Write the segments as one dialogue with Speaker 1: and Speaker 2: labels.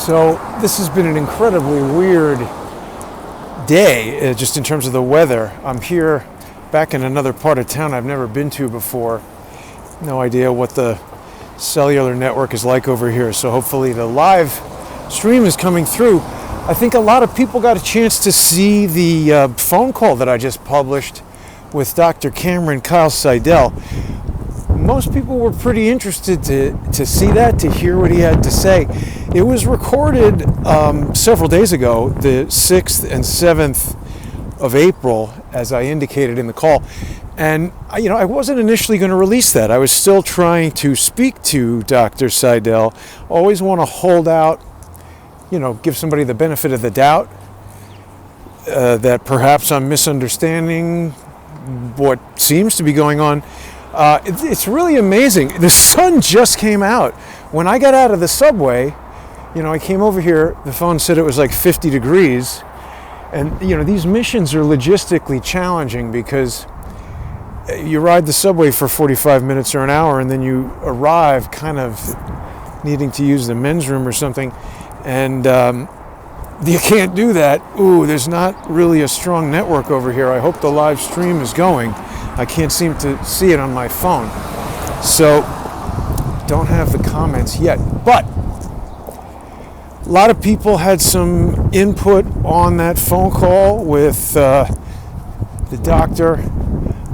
Speaker 1: So this has been an incredibly weird day, just in terms of the weather. I'm here back in another part of town I've never been to before. No idea what the cellular network is like over here, so hopefully the live stream is coming through. I think a lot of people got a chance to see the phone call that I just published with Dr. Cameron Kyle Seidel. Most people were pretty interested to see that, to hear what he had to say. It was recorded several days ago, the 6th and 7th of April, as I indicated in the call. And, I wasn't initially going to release that. I was still trying to speak to Dr. Seidel. Always want to hold out, give somebody the benefit of the doubt that perhaps I'm misunderstanding what seems to be going on. It's really amazing. The sun just came out. When I got out of the subway, I came over here, the phone said it was like 50 degrees. And, these missions are logistically challenging because you ride the subway for 45 minutes or an hour and then you arrive kind of needing to use the men's room or something. And you can't do that. Ooh, there's not really a strong network over here. I hope the live stream is going. I can't seem to see it on my phone. So, don't have the comments yet. But a lot of people had some input on that phone call with the doctor.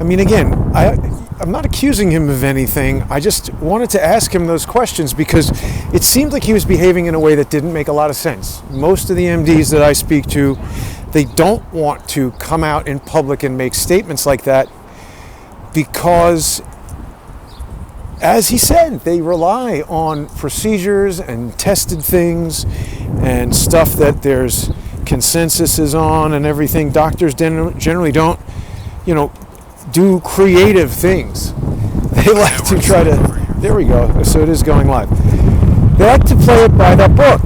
Speaker 1: I mean, again, I'm not accusing him of anything. I just wanted to ask him those questions because it seemed like he was behaving in a way that didn't make a lot of sense. Most of the MDs that I speak to, they don't want to come out in public and make statements like that because, as he said, they rely on procedures and tested things and stuff that there's consensus on and everything. Doctors generally don't, do creative things. They like to try to, there we go, so it is going live. They like to play it by the book.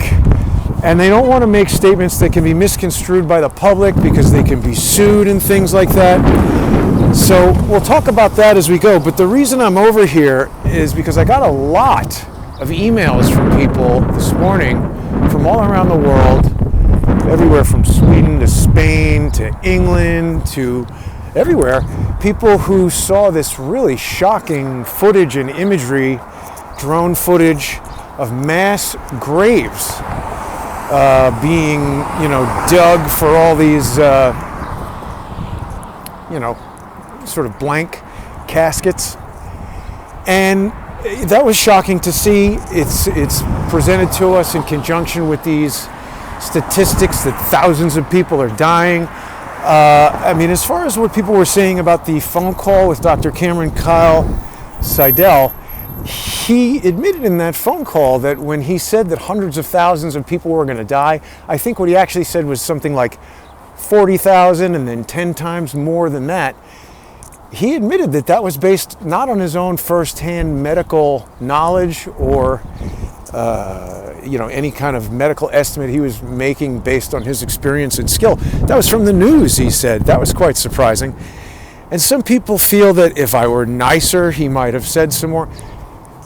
Speaker 1: And they don't want to make statements that can be misconstrued by the public because they can be sued and things like that. So we'll talk about that as we go. But the reason I'm over here is because I got a lot of emails from people this morning from all around the world, everywhere from Sweden to Spain to England to everywhere. People who saw this really shocking footage and imagery, drone footage of mass graves being, dug for all these, sort of blank caskets. And that was shocking to see. It's presented to us in conjunction with these statistics that thousands of people are dying. As far as what people were saying about the phone call with Dr. Cameron Kyle Seidel, he admitted in that phone call that when he said that hundreds of thousands of people were going to die, I think what he actually said was something like 40,000 and then 10 times more than that. He admitted that that was based not on his own first-hand medical knowledge or any kind of medical estimate he was making based on his experience and skill. That was from the news, he said. That was quite surprising. And some people feel that if I were nicer, he might have said some more.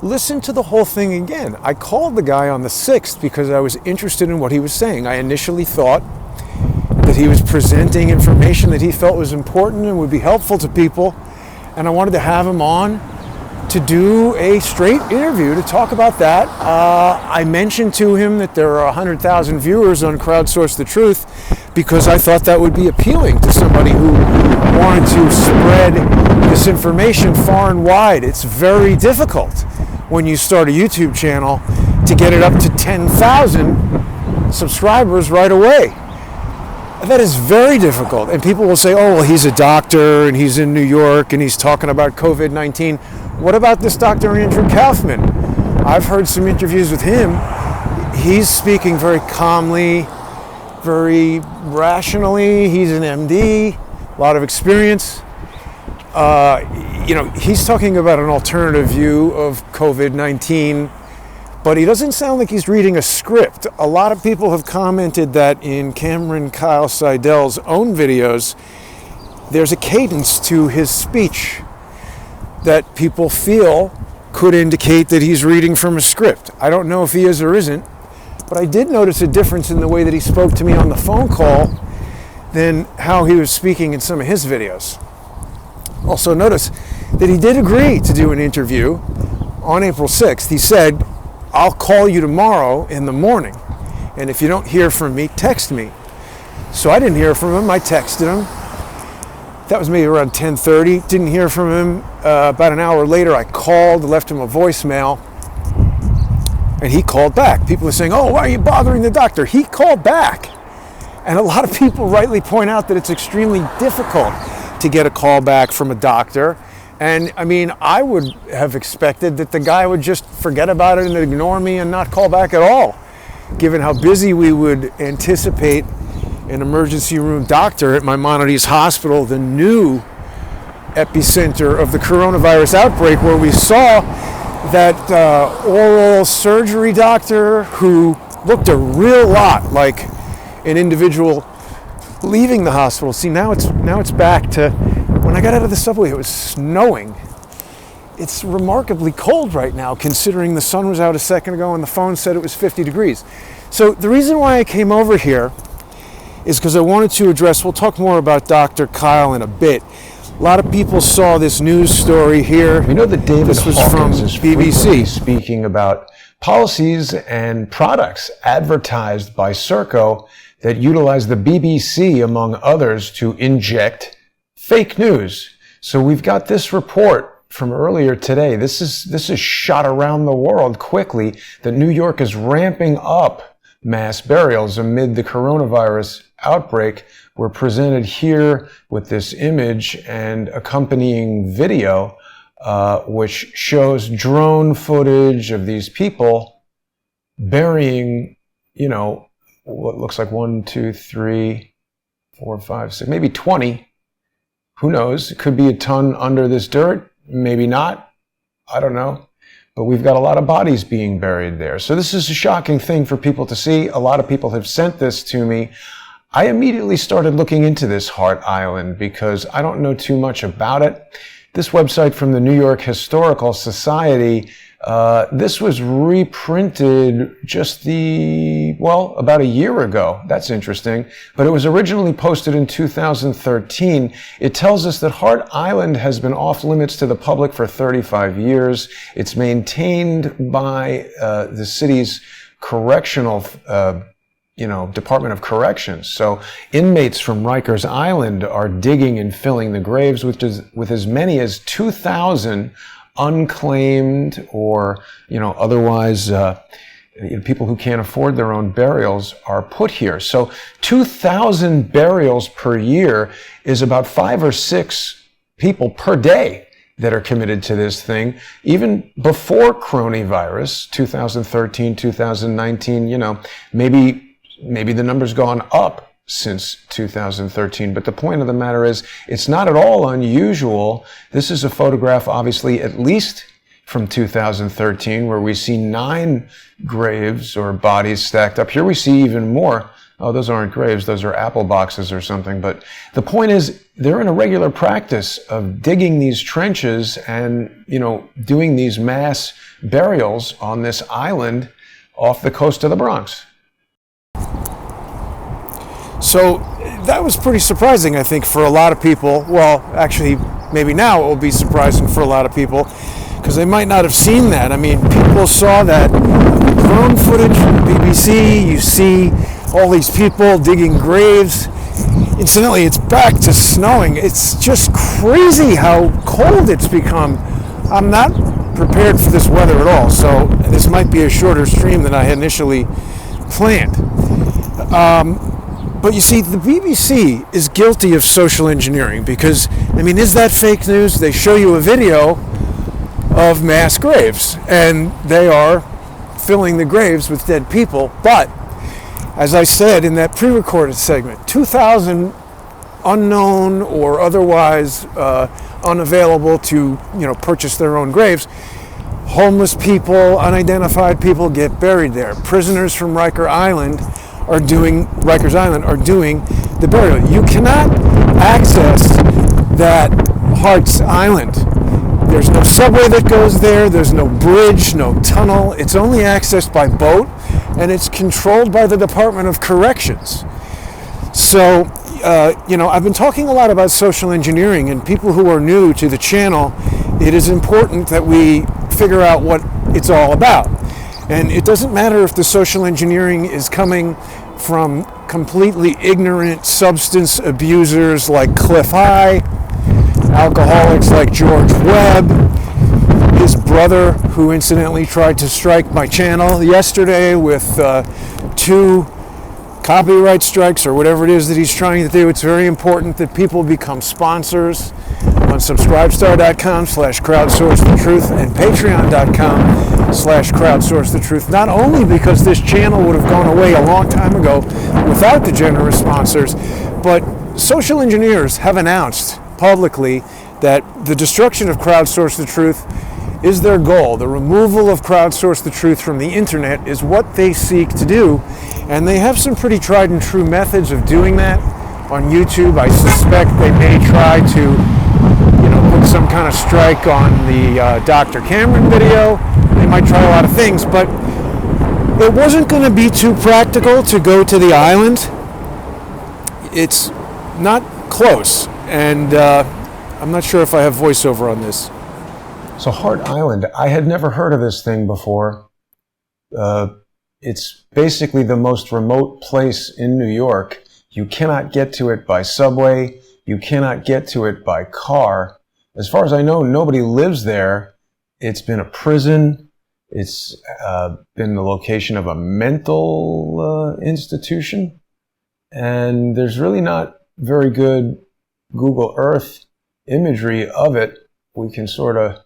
Speaker 1: Listen to the whole thing again. I called the guy on the 6th because I was interested in what he was saying. I initially thought that he was presenting information that he felt was important and would be helpful to people. And I wanted to have him on to do a straight interview to talk about that. I mentioned to him that there are 100,000 viewers on Crowdsource the Truth because I thought that would be appealing to somebody who wanted to spread this information far and wide. It's very difficult when you start a YouTube channel to get it up to 10,000 subscribers right away. That is very difficult. And people will say, oh, well, he's a doctor and he's in New York and he's talking about COVID-19. What about this Dr. Andrew Kaufman? I've heard some interviews with him. He's speaking very calmly, very rationally. He's an MD, a lot of experience. He's talking about an alternative view of COVID-19, but he doesn't sound like he's reading a script. A lot of people have commented that in Cameron Kyle Seidel's own videos, there's a cadence to his speech that people feel could indicate that he's reading from a script. I don't know if he is or isn't, But I did notice a difference in the way that he spoke to me on the phone call than how he was speaking in some of his videos. Also notice that he did agree to do an interview on April 6th. He said, I'll call you tomorrow in the morning, and if you don't hear from me, text me. So I didn't hear from him. I texted him. That was maybe around 10:30. Didn't hear from him. About an hour later, I called, left him a voicemail, and he called back. People are saying, oh, why are you bothering the doctor? He called back. And a lot of people rightly point out that it's extremely difficult to get a call back from a doctor. And I mean, I would have expected that the guy would just forget about it and ignore me and not call back at all, given how busy we would anticipate an emergency room doctor at Maimonides Hospital, the new epicenter of the coronavirus outbreak, where we saw that oral surgery doctor who looked a real lot like an individual leaving the hospital. See, now it's back to when I got out of the subway, it was snowing. It's remarkably cold right now, considering the sun was out a second ago and the phone said it was 50 degrees. So the reason why I came over here is because I wanted to address, we'll talk more about Dr. Kyle in a bit. A lot of people saw this news story here.
Speaker 2: We know that David
Speaker 1: this was
Speaker 2: Hawkins
Speaker 1: from
Speaker 2: is
Speaker 1: BBC
Speaker 2: speaking about policies and products advertised by Serco that utilize the BBC, among others, to inject fake news. So we've got this report from earlier today. This is shot around the world quickly that New York is ramping up mass burials amid the coronavirus outbreak. We're presented here with this image and accompanying video, which shows drone footage of these people burying, what looks like 1, 2, 3, 4, 5, 6, maybe 20. Who knows? It could be a ton under this dirt. Maybe not. I don't know. But we've got a lot of bodies being buried there. So this is a shocking thing for people to see. A lot of people have sent this to me. I immediately started looking into this Hart Island because I don't know too much about it. This website from the New York Historical Society, this was reprinted just about a year ago. That's interesting. But it was originally posted in 2013. It tells us that Hart Island has been off limits to the public for 35 years. It's maintained by the city's correctional Department of Corrections. So inmates from Rikers Island are digging and filling the graves, with as many as 2,000 unclaimed or, otherwise, people who can't afford their own burials are put here. So 2,000 burials per year is about 5 or 6 people per day that are committed to this thing. Even before coronavirus, 2013, 2019, maybe the number's gone up since 2013. But the point of the matter is, it's not at all unusual. This is a photograph, obviously, at least from 2013, where we see 9 graves or bodies stacked up. Here we see even more. Oh, those aren't graves. Those are apple boxes or something. But the point is, they're in a regular practice of digging these trenches and, doing these mass burials on this island off the coast of the Bronx.
Speaker 1: So that was pretty surprising, I think, for a lot of people. Well, actually, maybe now it will be surprising for a lot of people because they might not have seen that. I mean, people saw that drone footage from the BBC. You see all these people digging graves. Incidentally, it's back to snowing. It's just crazy how cold it's become. I'm not prepared for this weather at all, so this might be a shorter stream than I had initially planned. But you see, the BBC is guilty of social engineering because, is that fake news? They show you a video of mass graves and they are filling the graves with dead people. But, as I said in that pre-recorded segment, 2,000 unknown or otherwise unavailable to, purchase their own graves. Homeless people, unidentified people get buried there. Prisoners from Rikers Island are doing the burial. You cannot access that Hart's Island. There's no subway that goes there. There's no bridge, no tunnel. It's only accessed by boat. and it's controlled by the Department of Corrections. So, I've been talking a lot about social engineering, and people who are new to the channel, it is important that we figure out what it's all about. And it doesn't matter if the social engineering is coming from completely ignorant substance abusers like Cliff High, alcoholics like George Webb, his brother, who incidentally tried to strike my channel yesterday with 2 copyright strikes or whatever it is that he's trying to do. It's very important that people become sponsors on subscribestar.com/crowdsourcethetruth and patreon.com/crowdsourcethetruth, not only because this channel would have gone away a long time ago without the generous sponsors, but social engineers have announced publicly that the destruction of Crowdsource the Truth is their goal. The removal of Crowdsource the Truth from the internet is what they seek to do, and they have some pretty tried and true methods of doing that. On YouTube, I suspect they may try to put some kind of strike on the Dr. Cameron video. They might try a lot of things, but it wasn't going to be too practical to go to the island. It's not close, and I'm not sure if I have voiceover on this.
Speaker 2: So Hart Island, I had never heard of this thing before. It's basically the most remote place in New York. You cannot get to it by subway. You cannot get to it by car. As far as I know, nobody lives there. It's been a prison. It's been the location of a mental institution. And there's really not very good Google Earth imagery of it. We can sort of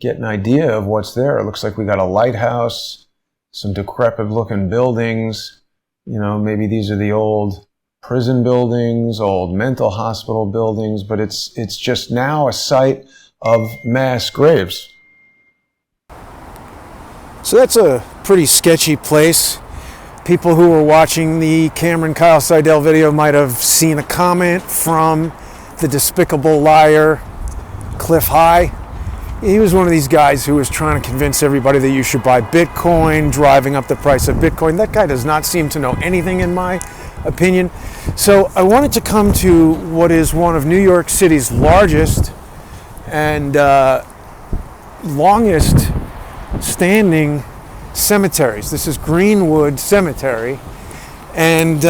Speaker 2: get an idea of what's there. It looks like we got a lighthouse, some decrepit looking buildings. Maybe these are the old prison buildings, old mental hospital buildings, but it's just now a site of mass graves.
Speaker 1: So that's a pretty sketchy place. People who were watching the Cameron Kyle Seidel video might have seen a comment from the despicable liar Cliff High. He was one of these guys who was trying to convince everybody that you should buy Bitcoin, driving up the price of Bitcoin. That guy does not seem to know anything, in my opinion. So I wanted to come to what is one of New York City's largest and longest standing cemeteries. This is Greenwood Cemetery. And,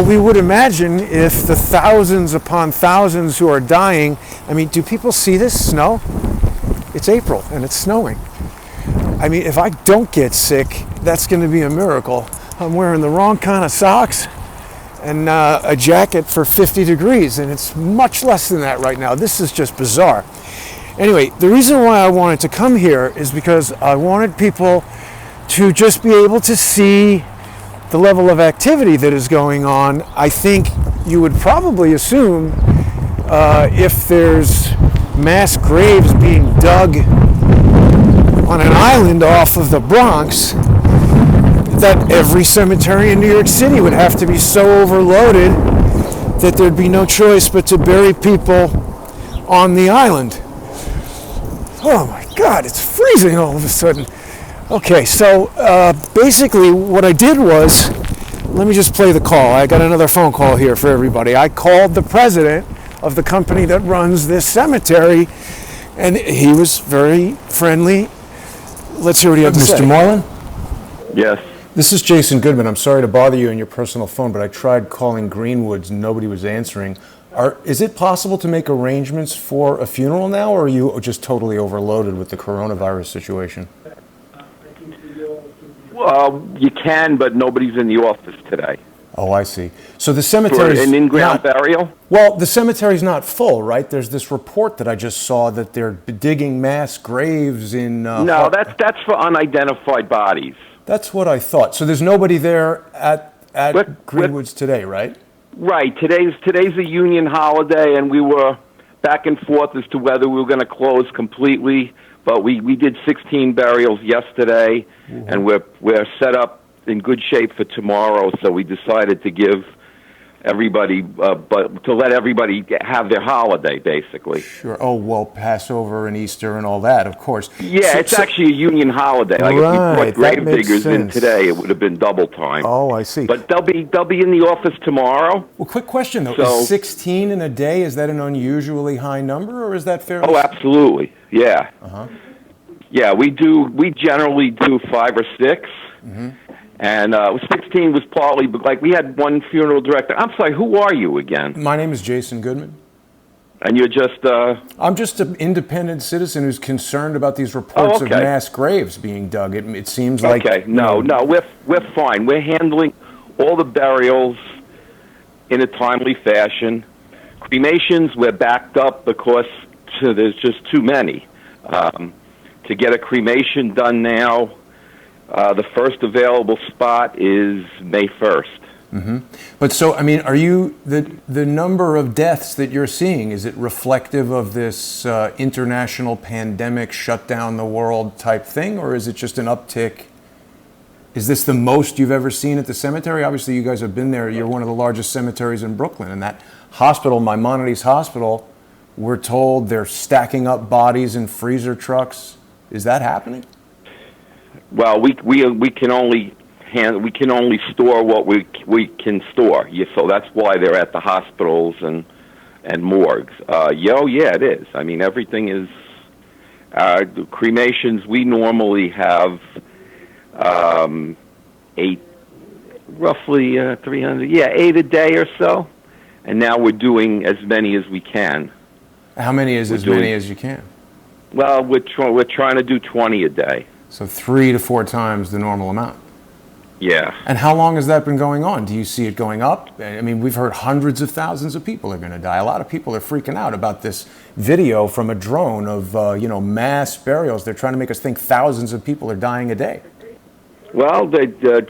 Speaker 1: we would imagine if the thousands upon thousands who are dying, do people see this snow? It's April and it's snowing. If I don't get sick, that's going to be a miracle. I'm wearing the wrong kind of socks and a jacket for 50 degrees, and it's much less than that right now. This is just bizarre. Anyway, the reason why I wanted to come here is because I wanted people to just be able to see the level of activity that is going on. I think you would probably assume if there's mass graves being dug on an island off of the Bronx, that every cemetery in New York City would have to be so overloaded that there'd be no choice but to bury people on the island. Oh my God, it's freezing all of a sudden. Okay, so basically what I did was, let me just play the call. I got another phone call here for everybody. I called the president of the company that runs this cemetery, and he was very friendly. Let's hear what he had to say.
Speaker 2: Mr. Moreland?
Speaker 3: Yes.
Speaker 2: This is Jason Goodman. I'm sorry to bother you on your personal phone, but I tried calling Greenwoods and nobody was answering. Is it possible to make arrangements for a funeral now, or are you just totally overloaded with the coronavirus situation?
Speaker 3: Well, you can, but nobody's in the office today.
Speaker 2: Oh, I see. So the cemetery
Speaker 3: For an in-ground burial?
Speaker 2: Well, the cemetery's not full, right? There's this report that I just saw that they're digging mass graves in...
Speaker 3: No, that's for unidentified bodies.
Speaker 2: That's what I thought. So there's nobody there at Greenwoods today, right?
Speaker 3: Right. Today's a union holiday, and we were back and forth as to whether we were going to close completely. But we did 16 burials yesterday, and we're set up in good shape for tomorrow. So we decided to give everybody, but to let everybody have their holiday, basically.
Speaker 1: Sure. Oh, well, Passover and Easter and all that, of course.
Speaker 3: Yeah, it's actually a union holiday. Like
Speaker 1: right,
Speaker 3: if we put grave
Speaker 1: that makes
Speaker 3: diggers in
Speaker 1: sense.
Speaker 3: today, it would have been double time.
Speaker 1: Oh, I see.
Speaker 3: But they'll be in the office tomorrow.
Speaker 1: Well, quick question though:
Speaker 3: So-
Speaker 1: is 16 in a day, is that an unusually high number, or is that fairly?
Speaker 3: Oh, absolutely. Yeah. Yeah, we generally do 5 or 6. And 16 was partly, but like we had one funeral director. I'm sorry, who are you again?
Speaker 1: My name is Jason Goodman.
Speaker 3: And you're just
Speaker 1: I'm just an independent citizen who's concerned about these reports of
Speaker 3: okay.
Speaker 1: mass graves being dug. It seems like
Speaker 3: okay. No, we're fine. We're handling all the burials in a timely fashion. Cremations, we're backed up because there's just too many. To get a cremation done now, the first available spot is May 1st.
Speaker 1: But so, I mean, are you the number of deaths that you're seeing? Is it reflective of this international pandemic, shut down the world type thing, or is it just an uptick? Is this the most you've ever seen at the cemetery? Obviously, you guys have been there. You're one of the largest cemeteries in Brooklyn, and that hospital, Maimonides Hospital, we're told they're stacking up bodies in freezer trucks. Is that happening?
Speaker 3: Well, we can only store what we can store. Yeah, so that's why they're at the hospitals and morgues. Yeah, it is. I mean, everything is. The cremations, we normally have 8, roughly 300. Yeah, 8 a day or so, and now we're doing as many as we can.
Speaker 1: How many is as many as you can?
Speaker 3: Well, we're trying to do 20 a day.
Speaker 1: So 3 to 4 times the normal amount.
Speaker 3: Yeah.
Speaker 1: And how long has that been going on? Do you see it going up? I mean, we've heard hundreds of thousands of people are going to die. A lot of people are freaking out about this video from a drone of mass burials. They're trying to make us think thousands of people are dying a day.
Speaker 3: Well, the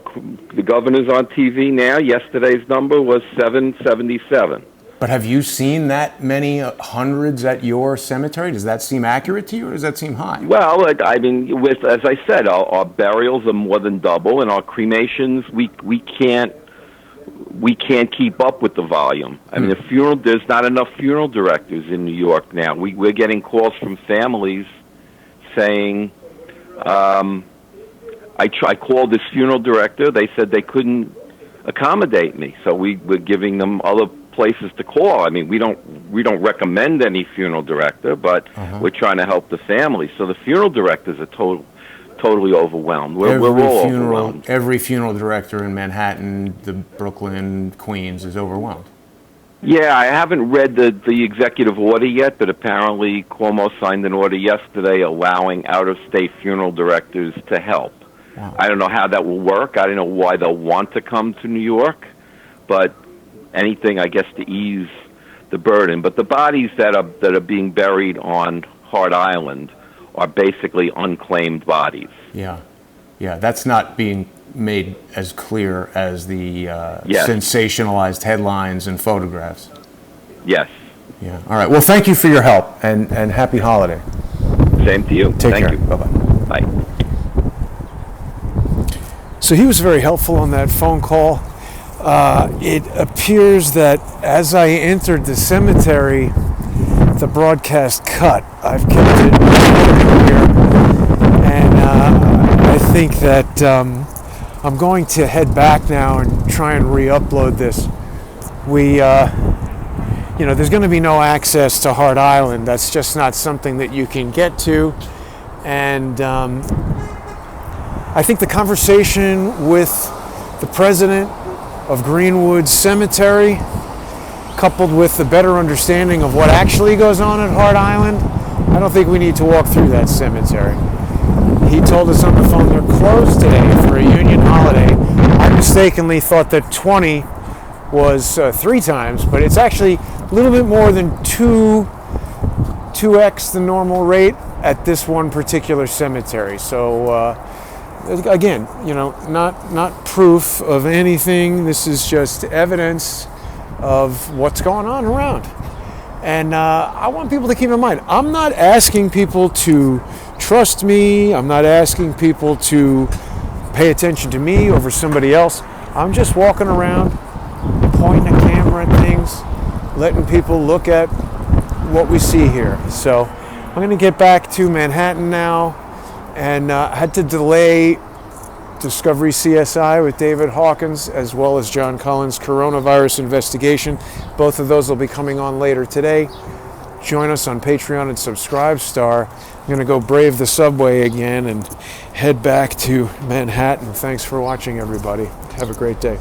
Speaker 3: governor's on TV now. Yesterday's number was 777.
Speaker 1: But have you seen that many hundreds at your cemetery? Does that seem accurate to you, or does that seem high?
Speaker 3: Well, I mean, as I said, our burials are more than double, and our cremations we can't keep up with the volume. I mean, there's not enough funeral directors in New York now. We're getting calls from families saying, I called this funeral director. They said they couldn't accommodate me, so we're giving them other places to call. I mean, we don't recommend any funeral director, but we're trying to help the family. So the funeral directors are totally overwhelmed. We're all overwhelmed.
Speaker 1: Every funeral director in Manhattan, the Brooklyn, Queens is overwhelmed.
Speaker 3: Yeah, I haven't read the executive order yet, but apparently Cuomo signed an order yesterday allowing out-of-state funeral directors to help.
Speaker 1: Wow.
Speaker 3: I don't know how that will work. I don't know why they'll want to come to New York, but anything, I guess, to ease the burden. But the bodies that are being buried on Hart Island are basically unclaimed bodies.
Speaker 1: Yeah, that's not being made as clear as the
Speaker 3: Yes.
Speaker 1: sensationalized headlines and photographs.
Speaker 3: Yes.
Speaker 1: Yeah. All right. Well, thank you for your help, and happy holiday.
Speaker 3: Same to you.
Speaker 1: Take
Speaker 3: Thank
Speaker 1: care.
Speaker 3: you.
Speaker 1: Bye-bye.
Speaker 3: Bye.
Speaker 1: So he was very helpful on that phone call. It appears that as I entered the cemetery, the broadcast cut. I've kept it here, and I think that I'm going to head back now and try and re-upload this. There's going to be no access to Hart Island. That's just not something that you can get to, and I think the conversation with the president of Greenwood Cemetery, coupled with the better understanding of what actually goes on at Hart Island, I don't think we need to walk through that cemetery. He told us on the phone they're closed today for a union holiday. I mistakenly thought that 20 was 3 times, but it's actually a little bit more than 2x the normal rate at this one particular cemetery. So again, not proof of anything. This is just evidence of what's going on around. And I want people to keep in mind, I'm not asking people to trust me. I'm not asking people to pay attention to me over somebody else. I'm just walking around, pointing a camera camera things, letting people look at what we see here. So I'm going to get back to Manhattan now, and I had to delay Discovery CSI with David Hawkins as well as John Cullen's coronavirus investigation. Both of those will be coming on later today. Join us on Patreon and Subscribestar. I'm going to go brave the subway again and head back to Manhattan. Thanks for watching, everybody. Have a great day.